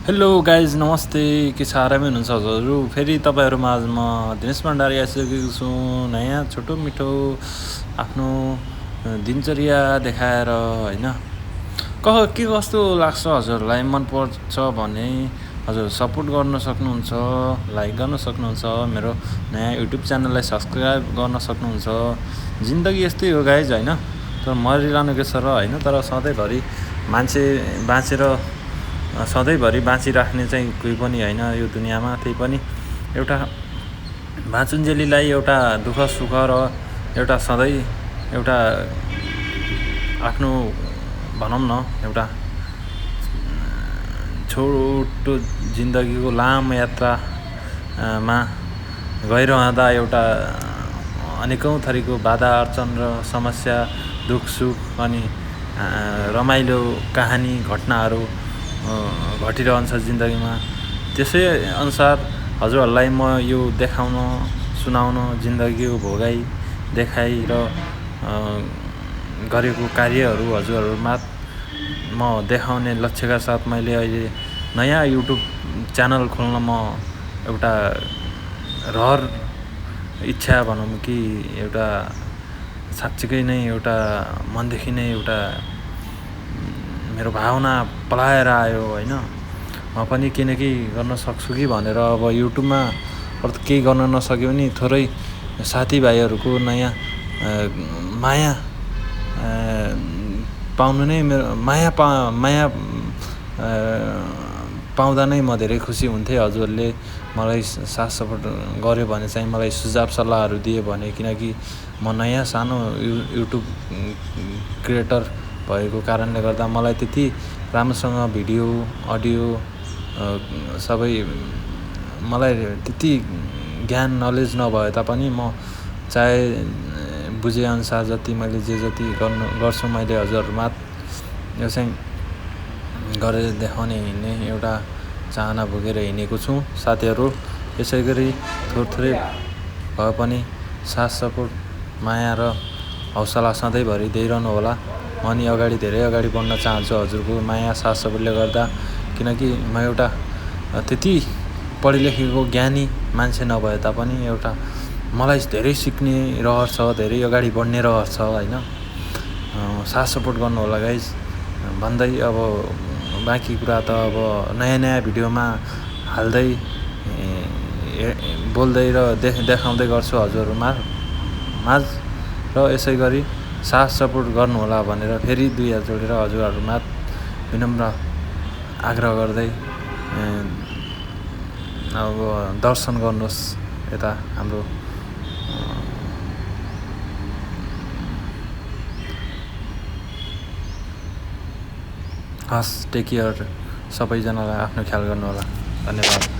Hello guys नमस्ते के छ आरामै हुनुहुन्छ हजुरहरू फेरि तपाईँहरूमा आज म दिनेश भण्डारी आइसकेको छु नयाँ छोटो मिठो आफ्नो दिनचर्या देखाएर होइन के कस्तो लाग्छ हजुरहरूलाई मन पर्छ भने हजुर सपोर्ट गर्न सक्नुहुन्छ लाइक गर्न सक्नुहुन्छ मेरो नयाँ युट्युब च्यानललाई सब्सक्राइब गर्न सक्नुहुन्छ जिन्दगी यस्तै हो गाइज होइन तर मरिरहनु के छ र होइन तर सधैँभरि मान्छे बाँचेर सधैँभरि बाँचिराख्ने चाहिँ कोही पनि होइन यो दुनियाँमा त्यही पनि एउटा बाँचुन्जेलीलाई एउटा दुःख सुख र एउटा सधैँ एउटा आफ्नो भनौँ न एउटा छोटो जिन्दगीको लामो यात्रामा गइरहँदा एउटा अनेकौँ थरीको बाधा अर्चन र समस्या दुःख सुख अनि रमाइलो कहानी घटनाहरू घटिरहन्छ जिन्दगीमा। त्यसै अनुसार हजुरहरूलाई म यो देखाउन सुनाउन जिन्दगीको भोगाइ देखाइ र गरेको कार्यहरू हजुरहरूमा म देखाउने लक्ष्यका साथ मैले अहिले नयाँ युट्युब च्यानल खोल्न म एउटा रहर इच्छा भनौँ कि एउटा साँच्चीकै नै एउटा मनदेखि नै एउटा मेरो भावना पलाएर आयो होइन म पनि किनकि गर्न सक्छु कि भनेर अब युट्युबमा केही गर्न नसके पनि थोरै साथीभाइहरूको नयाँ माया पाउनु नै मेरो माया पाउँदा नै म धेरै खुसी हुन्थेँ। हजुरहरूले मलाई साथ सपोर्ट गर्यो भने चाहिँ मलाई सुझाव सल्लाहहरू दियो भने किनकि म नयाँ सानो युट्युब क्रिएटर भएको कारणले गर्दा मलाई त्यति राम्रोसँग भिडियो अडियो सबै मलाई त्यति ज्ञान नलेज नभए तापनि म चाहे बुझेअनुसार जति मैले जति गर्छु मैले हजुरहरूमा यो चाहिँ गरेर देखाउने हिँड्ने एउटा चाहना बोकेर हिँडेको छु। साथीहरू यसै गरी थोरै भए पनि साथ सपोर्ट माया र हौसला सधैँभरि दिइरहनु होला। म अनि धेरै अगाडि बढ्न चाहन्छु हजुरको माया साथ सपोर्टले गर्दा किनकि म एउटा त्यति पढेलेखेको ज्ञानी मान्छे नभए तापनि एउटा मलाई धेरै सिक्ने रहर छ, धेरै अगाडि बढ्ने रहर छ होइन। साथ सपोर्ट गर्नु होला गाइज भन्दै अब बाँकी कुरा त अब नयाँ भिडियोमा हाल्दै बोल्दै र देखाउँदै गर्छु हजुरहरूमा माझ र यसै गरी साथ सपोर्ट गर्नुहोला भनेर फेरि दुई हात जोडेर हजुरहरूमा विनम्र आग्रह गर्दै अब दर्शन गर्नुहोस् यता हाम्रो हस् टेक केयर सबैजनालाई आफ्नो ख्याल गर्नुहोला। धन्यवाद।